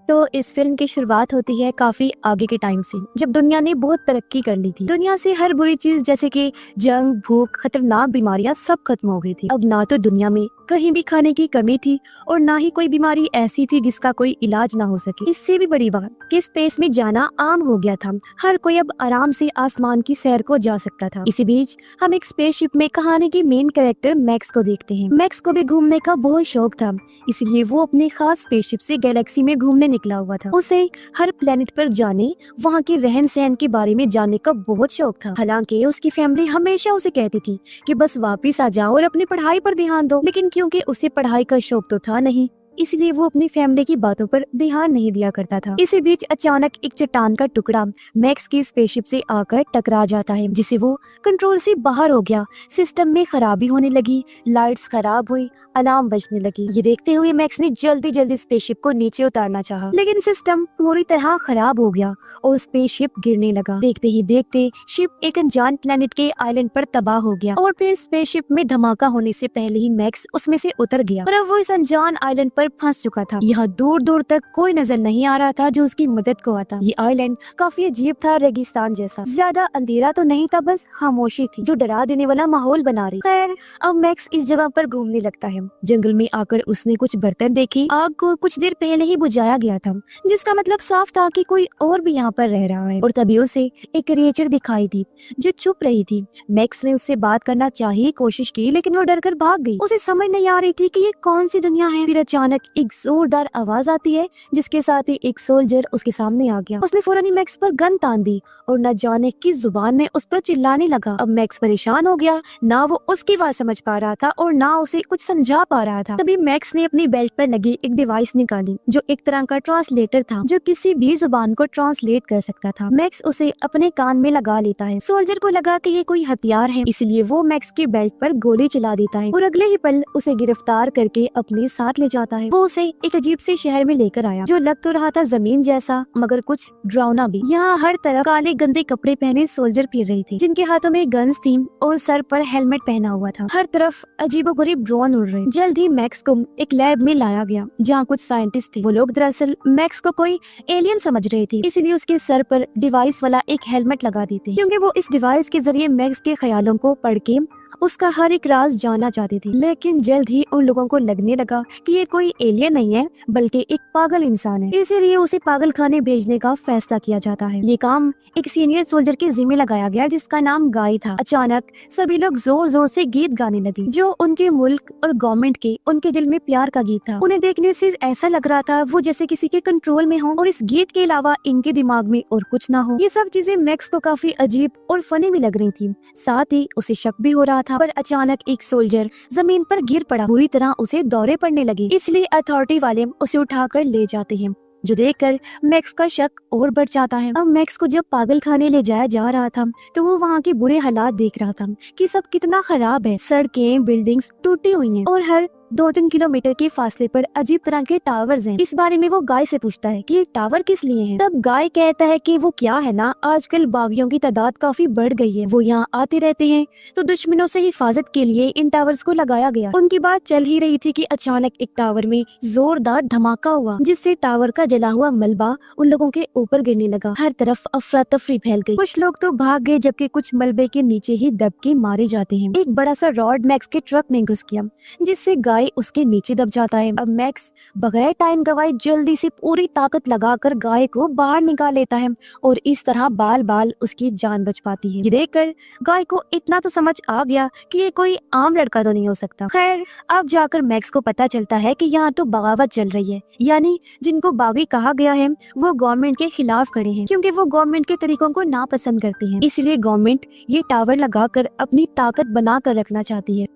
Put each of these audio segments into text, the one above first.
तो इस फिल्म की शुरुआत होती है काफी आगे के टाइम से, जब दुनिया ने बहुत तरक्की कर ली थी। दुनिया से हर बुरी चीज जैसे कि जंग, भूख, खतरनाक बीमारियां सब खत्म हो गई थी। अब ना तो दुनिया में कहीं भी खाने की कमी थी और ना ही कोई बीमारी ऐसी थी जिसका कोई इलाज ना हो सके। इससे भी बड़ी बात कि स्पेस में जाना आम हो गया था। हर कोई अब आराम से आसमान की सैर को जा सकता था। इसी बीच हम एक स्पेसशिप में कहानी की मेन कैरेक्टर मैक्स को देखते हैं। मैक्स को भी घूमने का बहुत शौक था, इसलिए वो अपने खास स्पेसशिप से गैलेक्सी में घूमने निकला हुआ था। उसे हर प्लेनेट पर जाने, वहाँ के रहन सहन के बारे में जानने का बहुत शौक था। हालांकि उसकी फैमिली हमेशा उसे कहती थी कि बस वापिस आ जाओ और अपनी पढ़ाई पर ध्यान दो, लेकिन क्योंकि उसे पढ़ाई का शौक तो था नहीं, इसलिए वो अपनी फैमिली की बातों पर ध्यान नहीं दिया करता था। इसी बीच अचानक एक चट्टान का टुकड़ा मैक्स की स्पेसशिप से आकर टकरा जाता है, जिससे वो कंट्रोल से बाहर हो गया। सिस्टम में खराबी होने लगी, लाइट्स खराब हुई, अलार्म बजने लगी। ये देखते हुए मैक्स ने जल्दी जल्दी स्पेसशिप को नीचे उतारना चाहा, लेकिन सिस्टम पूरी तरह खराब हो गया और स्पेसशिप गिरने लगा। देखते ही देखते शिप एक अनजान प्लेनेट के आइलैंड पर तबाह हो गया और फिर स्पेसशिप में धमाका होने से पहले ही मैक्स उसमें से उतर गया और अब वो इस अनजान आइलैंड पर फंस चुका था। यहाँ दूर दूर तक कोई नजर नहीं आ रहा था जो उसकी मदद को आता। ये आइलैंड काफी अजीब था, रेगिस्तान जैसा। ज्यादा अंधेरा तो नहीं था, बस खामोशी थी जो डरा देने वाला माहौल बना रही। खैर, अब मैक्स इस जगह पर घूमने लगता है। जंगल में आकर उसने कुछ बर्तन देखे। आग को कुछ देर पहले ही बुझाया गया था, जिसका मतलब साफ था कि कोई और भी यहाँ पर रह रहा है। और तभी उसे एक क्रिएचर दिखाई दी जो छुप रही थी। मैक्स ने उससे बात करना चाहिए कोशिश की, लेकिन वो डर कर भाग गई। उसे समझ नहीं आ रही थी कि ये कौन सी दुनिया है। फिर अचानक एक जोरदार आवाज आती है, जिसके साथ ही एक सोल्जर उसके सामने आ गया। उसने फौरन ही मैक्स पर गन तान दी और न जाने किस जुबान में उस पर चिल्लाने लगा। अब मैक्स परेशान हो गया, ना वो उसकी बात समझ पा रहा था और ना उसे कुछ समझा पा रहा था। तभी मैक्स ने अपनी बेल्ट पर लगी एक डिवाइस निकाली जो एक तरह का ट्रांसलेटर था, जो किसी भी जुबान को ट्रांसलेट कर सकता था। मैक्स उसे अपने कान में लगा लेता है। सोल्जर को लगा कि ये कोई हथियार है, इसलिए वो मैक्स की बेल्ट पर गोली चला देता है और अगले ही पल उसे गिरफ्तार करके अपने साथ ले जाता है। वो उसे एक अजीब से शहर में लेकर आया जो लग तो रहा था जमीन जैसा, मगर कुछ डरावना भी। यहाँ हर तरफ काले गंदे कपड़े पहने सोल्जर फिर रही थी, जिनके हाथों में गन्स थी और सर पर हेलमेट पहना हुआ था। हर तरफ अजीबोगरीब ड्रोन उड़ रहे। जल्द ही मैक्स को एक लैब में लाया गया जहाँ कुछ साइंटिस्ट थे। वो लोग दरअसल मैक्स को कोई एलियन समझ रहे थे, इसलिए उसके सर पर डिवाइस वाला एक हेलमेट लगा देते, क्योंकि वो इस डिवाइस के जरिए मैक्स के ख्यालों को पढ़ के उसका हर एक राज जानना चाहती थी। लेकिन जल्द ही उन लोगों को लगने लगा कि ये कोई एलियन नहीं है, बल्कि एक पागल इंसान है। इसीलिए उसे पागल खाने भेजने का फैसला किया जाता है। ये काम एक सीनियर सोल्जर के जिम्मे लगाया गया, जिसका नाम गाय था। अचानक सभी लोग जोर जोर से गीत गाने लगे, जो उनके मुल्क और गवर्नमेंट के उनके दिल में प्यार का गीत था। उन्हें देखने से ऐसा लग रहा था वो जैसे किसी के कंट्रोल में हो और इस गीत के अलावा इनके दिमाग में और कुछ ना हो। ये सब चीजें मैक्स को काफी अजीब और फनी भी लग रही थी। साथ ही उसे शक भी हो रहा था। पर अचानक एक सोल्जर जमीन पर गिर पड़ा, बुरी तरह उसे दौरे पड़ने लगे। इसलिए अथॉरिटी वाले उसे उठाकर ले जाते हैं, जो देखकर मैक्स का शक और बढ़ जाता है। अब मैक्स को जब पागल खाने ले जाया जा रहा था तो वो वहाँ के बुरे हालात देख रहा था कि सब कितना खराब है। सड़कें, बिल्डिंग्स टूटी हुई हैं और हर 2-3 किलोमीटर के फासले पर अजीब तरह के टावर्स हैं। इस बारे में वो गाय से पूछता है कि ये टावर किस लिए हैं। तब गाय कहता है कि वो क्या है ना, आजकल बागियों की तादाद काफी बढ़ गई है, वो यहाँ आते रहते हैं, तो दुश्मनों से हिफाजत के लिए इन टावर्स को लगाया गया। उनकी बात चल ही रही थी कि अचानक एक टावर में जोरदार धमाका हुआ, जिससे टावर का जला हुआ मलबा उन लोगों के ऊपर गिरने लगा। हर तरफ अफरा तफरी फैल गई। कुछ लोग तो भाग गए, जबकि कुछ मलबे के नीचे ही दब के मारे जाते हैं। एक बड़ा सा रॉड मैक्स के ट्रक में घुस गया, जिससे गाय उसके नीचे दब जाता है। अब मैक्स बगैर टाइम गवाए जल्दी से पूरी ताकत लगाकर गाय को बाहर निकाल लेता है और इस तरह बाल बाल उसकी जान बच पाती है। ये देखकर गाय को इतना तो समझ आ गया कि ये कोई आम लड़का तो नहीं हो सकता। खैर, अब जाकर मैक्स को पता चलता है कि यहाँ तो बगावत चल रही है, यानी जिनको बागी कहा गया है वो गवर्नमेंट के खिलाफ खड़े हैं, क्योंकि वो गवर्नमेंट के तरीकों को नापसंद करते हैं। इसलिए गवर्नमेंट ये टावर लगाकर अपनी ताकत बना कर रखना चाहती है।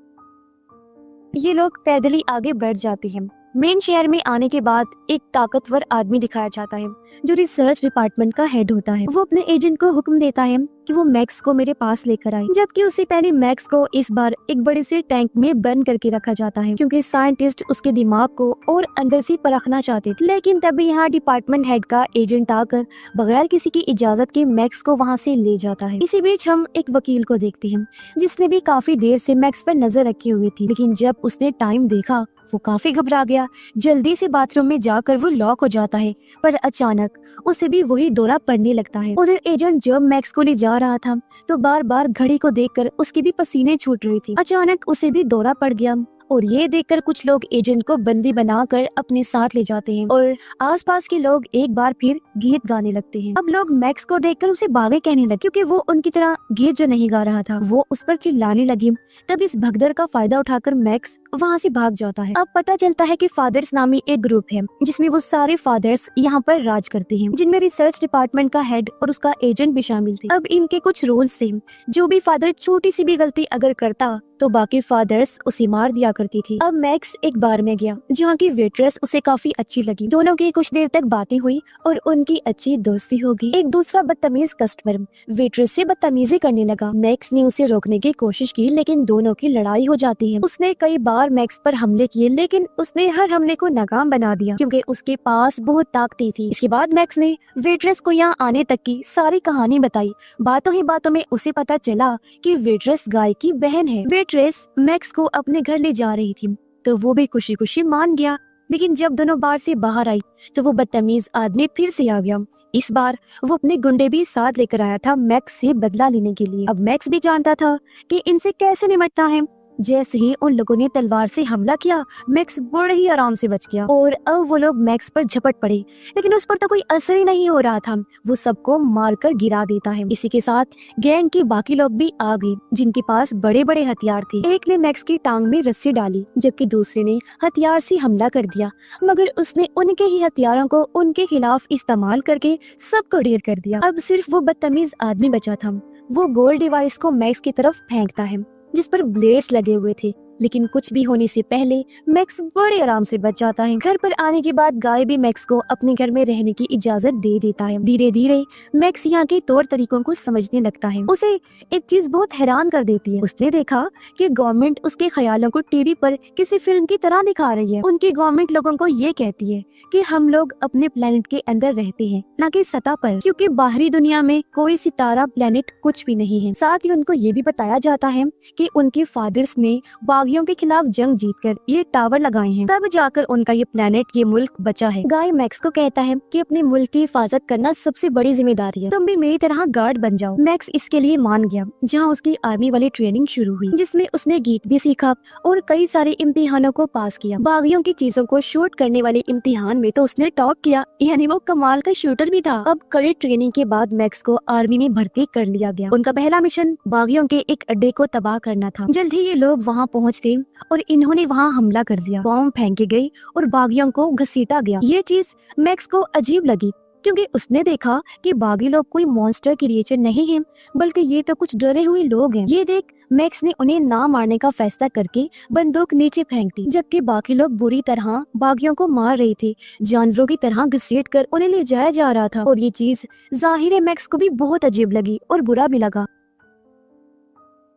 ये लोग पैदल ही आगे बढ़ जाते हैं। मेन शहर में आने के बाद एक ताकतवर आदमी दिखाया जाता है जो रिसर्च डिपार्टमेंट का हेड होता है। वो अपने एजेंट को हुक्म देता है कि वो मैक्स को मेरे पास लेकर आए, जबकि उससे पहले मैक्स को इस बार एक बड़े से टैंक में बंद करके रखा जाता है, क्योंकि साइंटिस्ट उसके दिमाग को और अंदर से परखना चाहते थे। लेकिन तभी यहाँ डिपार्टमेंट हेड का एजेंट आकर बगैर किसी की इजाजत के मैक्स को वहाँ से ले जाता है। इसी बीच हम एक वकील को देखते हैं जिसने भी काफी देर से मैक्स पर नजर रखी हुई थी, लेकिन जब उसने टाइम देखा वो काफी घबरा गया। जल्दी से बाथरूम में जाकर वो लॉक हो जाता है, पर अचानक उसे भी वही दौरा पड़ने लगता है। उधर एजेंट जब मैक्स को ले जा रहा था तो बार बार घड़ी को देखकर उसके भी पसीने छूट रहे थे। अचानक उसे भी दौरा पड़ गया और ये देखकर कुछ लोग एजेंट को बंदी बनाकर अपने साथ ले जाते हैं और आसपास के लोग एक बार फिर गीत गाने लगते हैं। अब लोग मैक्स को देखकर उसे बागे कहने लगे, क्योंकि वो उनकी तरह गीत जो नहीं गा रहा था। वो उस पर चिल्लाने लगी। तब इस भगदड़ का फायदा उठाकर मैक्स वहाँ से भाग जाता है। अब पता चलता है कि फादर्स नामी एक ग्रुप है जिसमें वो सारे फादर्स यहाँ पर राज करते हैं, जिनमें रिसर्च डिपार्टमेंट का हेड और उसका एजेंट भी शामिल थे। अब इनके कुछ रूल्स थे, जो भी फादर छोटी सी भी गलती अगर करता तो बाकी फादर्स उसे मार दिया करती थी। अब मैक्स एक बार में गया जहाँ की वेट्रेस उसे काफी अच्छी लगी। दोनों की कुछ देर तक बातें हुई और उनकी अच्छी दोस्ती हो गई। एक दूसरा बदतमीज कस्टमर वेट्रेस से बदतमीजी करने लगा। मैक्स ने उसे रोकने की कोशिश की, लेकिन दोनों की लड़ाई हो जाती है। उसने कई बार मैक्स पर हमले किए, लेकिन उसने हर हमले को नाकाम बना दिया क्योंकि उसके पास बहुत ताकत थी। इसके बाद मैक्स ने वेट्रेस को यहाँ आने तक की सारी कहानी बताई। बातों ही बातों में उसे पता चला कि वेट्रेस गाय की बहन है। वेट्रेस मैक्स को अपने घर ले जा रही थी तो वो भी खुशी खुशी मान गया, लेकिन जब दोनों बार से बाहर आई तो वो बदतमीज आदमी फिर से आ गया। इस बार वो अपने गुंडे भी साथ लेकर आया था मैक्स से बदला लेने के लिए। अब मैक्स भी जानता था कि इनसे कैसे निपटना है। जैसे ही उन लोगों ने तलवार से हमला किया, मैक्स बड़े ही आराम से बच गया और अब वो लोग मैक्स पर झपट पड़े, लेकिन उस पर तो कोई असर ही नहीं हो रहा था। वो सबको मारकर गिरा देता है। इसी के साथ गैंग के बाकी लोग भी आ गए, जिनके पास बड़े बड़े हथियार थे। एक ने मैक्स की टांग में रस्सी डाली, जबकि दूसरे ने हथियार से हमला कर दिया, मगर उसने उनके ही हथियारों को उनके खिलाफ इस्तेमाल करके सबको ढेर कर दिया। अब सिर्फ वो बदतमीज आदमी बचा था। वो गोल्ड डिवाइस को मैक्स की तरफ फेंकता है जिस पर ब्लेड्स लगे हुए थे, लेकिन कुछ भी होने से पहले मैक्स बड़े आराम से बच जाता है। घर पर आने के बाद गाय भी मैक्स को अपने घर में रहने की इजाजत दे देता है। धीरे धीरे मैक्स यहाँ के तौर तरीकों को समझने लगता है। उसे एक चीज बहुत हैरान कर देती है। उसने देखा कि गवर्नमेंट उसके ख्यालों को टीवी पर किसी फिल्म की तरह दिखा रही है। उनकी गवर्नमेंट लोगों को ये कहती है कि हम लोग अपने प्लेनेट के अंदर रहते हैं, न कि सतह पर, क्योंकि बाहरी दुनिया में कोई सितारा प्लेनेट कुछ भी नहीं है। साथ ही उनको ये भी बताया जाता है कि उनके फादर्स ने बागियों के खिलाफ जंग जीतकर ये टावर लगाए हैं, तब जाकर उनका ये प्लेनेट, ये मुल्क बचा है। गाय मैक्स को कहता है कि अपने मुल्क की हिफाजत करना सबसे बड़ी जिम्मेदारी है, तुम भी मेरी तरह गार्ड बन जाओ। मैक्स इसके लिए मान गया, जहाँ उसकी आर्मी वाली ट्रेनिंग शुरू हुई, जिसमें उसने गीत भी सीखा और कई सारे इम्तिहानों को पास किया। बागियों की चीजों को शूट करने वाले इम्तिहान में तो उसने टॉप किया, यानी वो कमाल का शूटर भी था। अब कड़ी ट्रेनिंग के बाद मैक्स को आर्मी में भर्ती कर लिया गया। उनका पहला मिशन बागियों के एक अड्डे को तबाह करना था। जल्द ही ये लोग वहाँ पहुँच गए और इन्होंने वहाँ हमला कर दिया। बॉम्ब फेंके गए और बागियों को घसीटा गया। ये चीज मैक्स को अजीब लगी, क्योंकि उसने देखा कि बागी लोग कोई मॉन्स्टर क्रिएचर नहीं है, बल्कि ये तो कुछ डरे हुए लोग हैं। ये देख मैक्स ने उन्हें ना मारने का फैसला करके बंदूक नीचे फेंक दी, जबकि बाकी लोग बुरी तरह बागियों को मार रहे थे, जानवरों की तरह घसीट कर उन्हें ले जाया जा रहा था। और ये चीज जाहिर है मैक्स को भी बहुत अजीब लगी और बुरा भी लगा।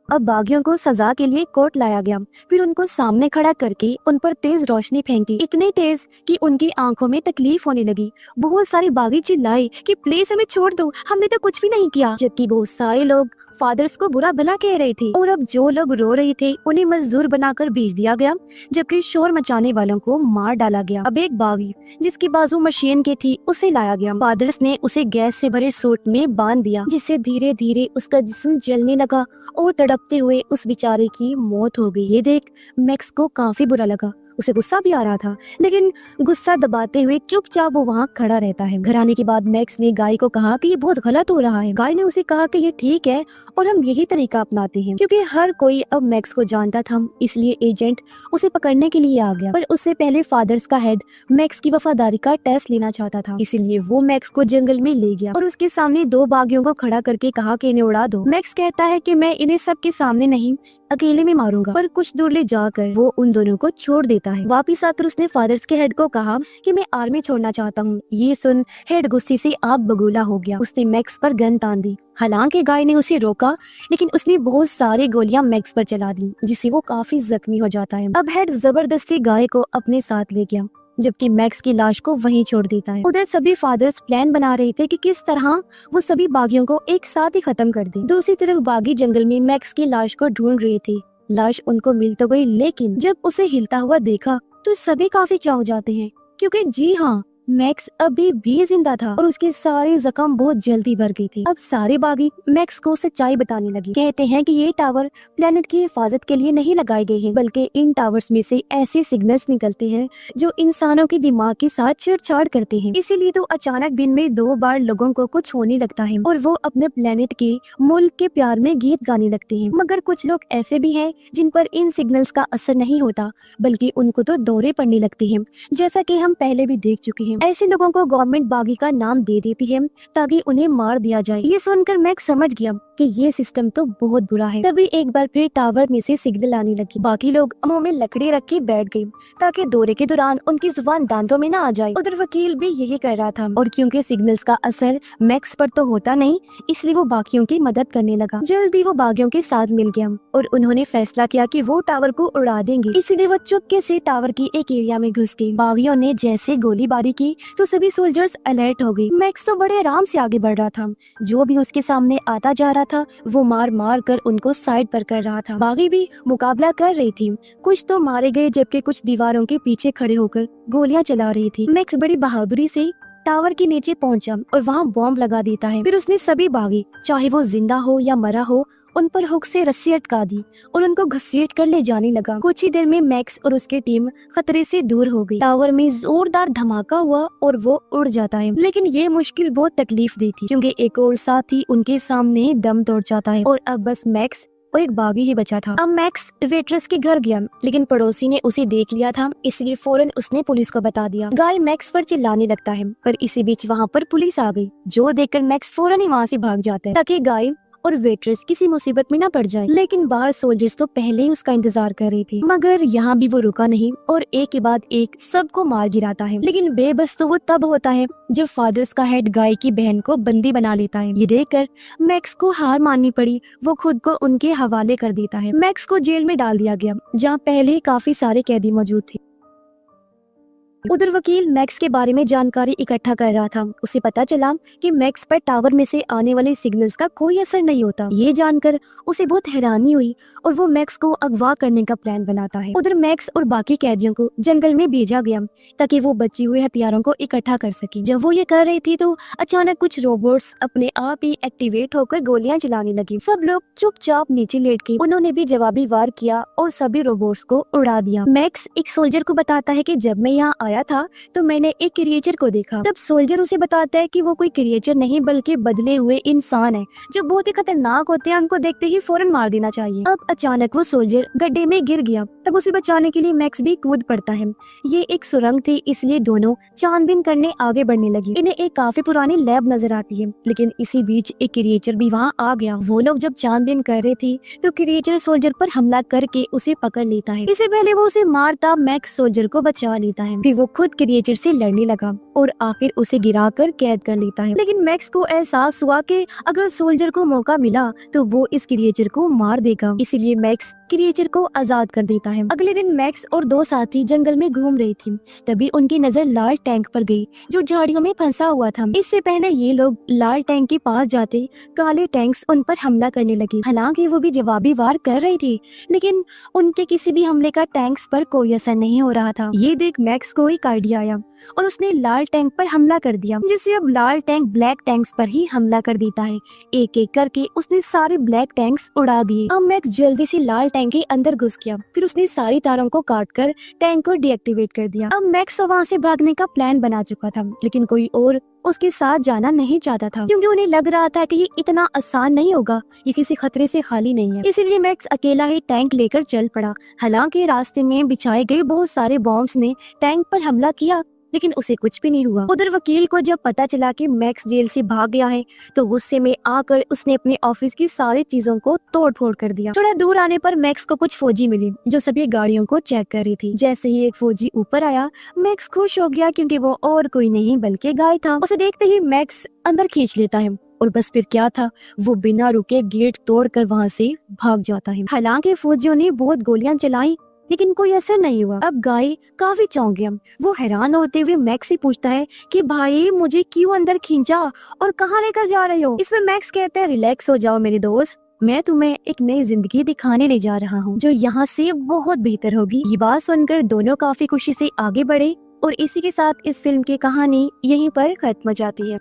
अब बागियों को सजा के लिए कोर्ट लाया गया। फिर उनको सामने खड़ा करके उन पर तेज रोशनी फेंकी, इतनी तेज कि उनकी आंखों में तकलीफ होने लगी। बहुत सारे बागी चिल्लाए कि प्लीज हमें छोड़ दो, हमने तो कुछ भी नहीं किया, जबकि बहुत सारे लोग फादर्स को बुरा भला कह रहे थे। और अब जो लोग रो रहे थे उन्हें मजदूर बनाकर भेज दिया गया, जबकि शोर मचाने वालों को मार डाला गया। अब एक बागी जिसकी बाजू मशीन की थी उसे लाया गया। फादर्स ने उसे गैस से भरे सूट में बांध दिया, जिससे धीरे धीरे उसका जिस्म जलने लगा और तड़पते हुए उस बेचारे की मौत हो गई। ये देख मैक्स को काफी बुरा लगा। उसे गुस्सा भी आ रहा था, लेकिन गुस्सा दबाते हुए चुपचाप वो वहाँ खड़ा रहता है। घर आने के बाद मैक्स ने गाय को कहा कि ये बहुत गलत हो रहा है। गाय ने उसे कहा कि ये ठीक है और हम यही तरीका अपनाते हैं, क्योंकि हर कोई अब मैक्स को जानता था, इसलिए एजेंट उसे पकड़ने के लिए आ गया। पर उससे पहले फादर्स का हेड मैक्स की वफादारी का टेस्ट लेना चाहता था, इसीलिए वो मैक्स को जंगल में ले गया और उसके सामने दो बागियों को खड़ा करके कहा कि इन्हें उड़ा दो। मैक्स कहता है कि मैं इन्हें सबके सामने नहीं, अकेले में मारूंगा। पर कुछ दूर ले जाकर वो उन दोनों को छोड़ देता है। वापिस आकर उसने फादर्स के हेड को कहा कि मैं आर्मी छोड़ना चाहता हूँ। ये सुन हेड गुस्से से आग बगूला हो गया। उसने मैक्स पर गन तान दी। हालांकि गाय ने उसे रोका, लेकिन उसने बहुत सारी गोलियां मैक्स पर चला दी, जिससे वो काफी जख्मी हो जाता है। अब हेड जबरदस्ती गाय को अपने साथ ले गया, जबकि मैक्स की लाश को वहीं छोड़ देता है। उधर सभी फादर्स प्लान बना रहे थे कि किस तरह वो सभी बागियों को एक साथ ही खत्म कर दें। दूसरी तरफ बागी जंगल में मैक्स की लाश को ढूंढ रहे थे। लाश उनको मिल तो गई, लेकिन जब उसे हिलता हुआ देखा तो सभी काफी चौंक जाते हैं, क्योंकि जी हाँ, मैक्स अभी भी जिंदा था और उसके सारे जख्म बहुत जल्दी भर गए थे। अब सारे बागी मैक्स को सच्चाई बताने लगे। कहते हैं कि ये टावर प्लेनेट की हिफाजत के लिए नहीं लगाए गए हैं, बल्कि इन टावर्स में से ऐसे सिग्नल्स निकलते हैं जो इंसानों के दिमाग के साथ छेड़छाड़ करते हैं। इसीलिए तो अचानक दिन में 2 बार लोगों को कुछ होने लगता है और वो अपने प्लेनेट के मुल्क के प्यार में गीत गाने लगते हैं। मगर कुछ लोग ऐसे भी हैं जिन पर इन सिग्नल्स का असर नहीं होता, बल्कि उनको तो दौरे पड़ने लगते हैं, जैसा कि हम पहले भी देख चुके हैं। ऐसे लोगों को गवर्नमेंट बागी का नाम दे देती है ताकि उन्हें मार दिया जाए। ये सुनकर मैक्स समझ गया कि ये सिस्टम तो बहुत बुरा है। तभी एक बार फिर टावर में से सिग्नल आने लगी। बाकी लोग मुंह में लकड़ी रख के बैठ गए ताकि दौरे के दौरान उनकी जुबान दांतों में ना आ जाए। उधर वकील भी यही कर रहा था, और क्योंकि सिग्नल्स का असर मैक्स पर तो होता नहीं, इसलिए वो बाकियों की मदद करने लगा। जल्दी वो बागियों के साथ मिल गया और उन्होंने फैसला किया कि वो टावर को उड़ा देंगे। इसलिए वो चुपके से टावर की एक एरिया में घुस गए। बागियों ने जैसे गोलीबारी की तो सभी सोल्जर्स अलर्ट हो गए। मैक्स तो बड़े आराम से आगे बढ़ रहा था। जो भी उसके सामने आता जा रहा था वो मार मार कर उनको साइड पर कर रहा था। बागी भी मुकाबला कर रही थी। कुछ तो मारे गए, जबकि कुछ दीवारों के पीछे खड़े होकर गोलियां चला रही थी। मैक्स बड़ी बहादुरी से टावर के नीचे पहुंचा और वहां बॉम्ब लगा देता है। फिर उसने सभी बागी, चाहे वो जिंदा हो या मरा हो, उन पर हुक से रस्सी अटका दी और उनको घसीट कर ले जाने लगा। कुछ ही देर में मैक्स और उसकी टीम खतरे से दूर हो गई। टावर में जोरदार धमाका हुआ और वो उड़ जाता है, लेकिन ये मुश्किल बहुत तकलीफ दी थी, क्योंकि एक और साथी उनके सामने दम तोड़ जाता है और अब बस मैक्स और एक बागी ही बचा था। अब मैक्स वेट्रेस के घर गया, लेकिन पड़ोसी ने उसे देख लिया था, इसलिए फौरन उसने पुलिस को बता दिया। गाय मैक्स पर चिल्लाने लगता है, पर इसी बीच वहाँ पर पुलिस आ गई, जो देखकर मैक्स फौरन ही वहाँ से भाग जाता है ताकि गाय और वेट्रेस किसी मुसीबत में ना पड़ जाए। लेकिन बाहर सोल्जर्स तो पहले ही उसका इंतजार कर रही थी, मगर यहाँ भी वो रुका नहीं और एक के बाद एक सबको मार गिराता है। लेकिन बेबस तो वो तब होता है जब फादर्स का हेड गाय की बहन को बंदी बना लेता है। ये देखकर मैक्स को हार माननी पड़ी। वो खुद को उनके हवाले कर देता है। मैक्स को जेल में डाल दिया गया, जहाँ पहले ही काफी सारे कैदी मौजूद थे। उधर वकील मैक्स के बारे में जानकारी इकट्ठा कर रहा था। उसे पता चला कि मैक्स पर टावर में से आने वाले सिग्नल्स का कोई असर नहीं होता। ये जानकर उसे बहुत हैरानी हुई और वो मैक्स को अगवा करने का प्लान बनाता है। उधर मैक्स और बाकी कैदियों को जंगल में भेजा गया ताकि वो बचे हुए हथियारों को इकट्ठा कर सके। जब वो ये कर रही थी तो अचानक कुछ रोबोट्स अपने आप ही एक्टिवेट होकर गोलियां चलाने लगी। सब लोग चुपचाप नीचे लेट गए। उन्होंने भी जवाबी वार किया और सभी रोबोट्स को उड़ा दिया। मैक्स एक सोल्जर को बताता है कि जब मैं यहाँ आया था तो मैंने एक क्रिएचर को देखा। तब सोल्जर उसे बताता है कि वो कोई क्रिएचर नहीं बल्कि बदले हुए इंसान है, जो बहुत ही खतरनाक होते हैं। उनको देखते ही फौरन मार देना चाहिए। अब अचानक वो सोल्जर गड्ढे में गिर गया। तब उसे बचाने के लिए मैक्स भी कूद पड़ता है। ये एक सुरंग थी, इसलिए दोनों छानबीन करने आगे बढ़ने लगी। इन्हें एक काफी पुरानी लैब नजर आती है, लेकिन इसी बीच एक क्रिएचर भी वहाँ आ गया। वो लोग जब छानबीन कर रहे थे तो क्रिएचर सोल्जर पर हमला करके उसे पकड़ लेता है। इससे पहले वो उसे मारता मैक्स सोल्जर को बचा लेता है। फिर वो खुद क्रिएचर से लड़ने लगा और आखिर उसे गिराकर कैद कर लेता है। लेकिन मैक्स को एहसास हुआ कि अगर सोल्जर को मौका मिला तो वो इस क्रिएचर को मार देगा, इसीलिए मैक्स क्रिएचर को आजाद कर देता है। अगले दिन मैक्स और 2 साथी जंगल में घूम रही थी, तभी उनकी नजर लाल टैंक पर गई जो झाड़ियों में फंसा हुआ था। इससे पहले ये लोग लाल टैंक के पास जाते काले टैंक्स उन पर हमला करने लगे। हालांकि वो भी जवाबी वार कर रही थी, लेकिन उनके किसी भी हमले का टैंक्स पर कोई असर नहीं हो रहा था। ये देख मैक्स को एक आइडिया आया और उसने लाल टैंक पर हमला कर दिया, जिससे अब लाल टैंक ब्लैक टैंक्स पर ही हमला कर देता है। एक एक करके उसने सारे ब्लैक टैंक्स उड़ा दिए। अब मैक्स जल्दी से लाल टैंक के अंदर घुस गया। फिर उसने सारी तारों को काटकर टैंक को डीएक्टिवेट कर दिया। अब मैक्स वहाँ से भागने का प्लान बना चुका था, लेकिन कोई और उसके साथ जाना नहीं चाहता था, क्योंकि उन्हें लग रहा था कि ये इतना आसान नहीं होगा, ये किसी खतरे से खाली नहीं है। इसीलिए मैक्स अकेला ही टैंक लेकर चल पड़ा। हालांकि रास्ते में बिछाए गए बहुत सारे बॉम्ब्स ने टैंक पर हमला किया, लेकिन उसे कुछ भी नहीं हुआ। उधर वकील को जब पता चला कि मैक्स जेल से भाग गया है तो गुस्से में आकर उसने अपने ऑफिस की सारी चीजों को तोड़ फोड़ कर दिया। थोड़ा दूर आने पर मैक्स को कुछ फौजी मिली जो सभी गाड़ियों को चेक कर रही थी। जैसे ही एक फौजी ऊपर आया, मैक्स खुश हो गया, क्योंकि वो और कोई नहीं बल्कि गाय था। उसे देखते ही मैक्स अंदर खींच लेता है और बस फिर क्या था, वो बिना रुके गेट तोड़कर वहाँ से भाग जाता है। हालांकि फौजियों ने बहुत गोलियां चलाई, लेकिन कोई असर नहीं हुआ। अब गाय काफी चौंक गया। वो हैरान होते हुए मैक्स से पूछता है कि भाई मुझे क्यों अंदर खींचा और कहाँ लेकर जा रहे हो। इस पर मैक्स कहता है, रिलैक्स हो जाओ मेरे दोस्त, मैं तुम्हें एक नई जिंदगी दिखाने ले जा रहा हूँ जो यहाँ से बहुत बेहतर होगी। ये बात सुनकर दोनों काफी खुशी से आगे बढ़े और इसी के साथ इस फिल्म की कहानी यहीं पर खत्म हो जाती है।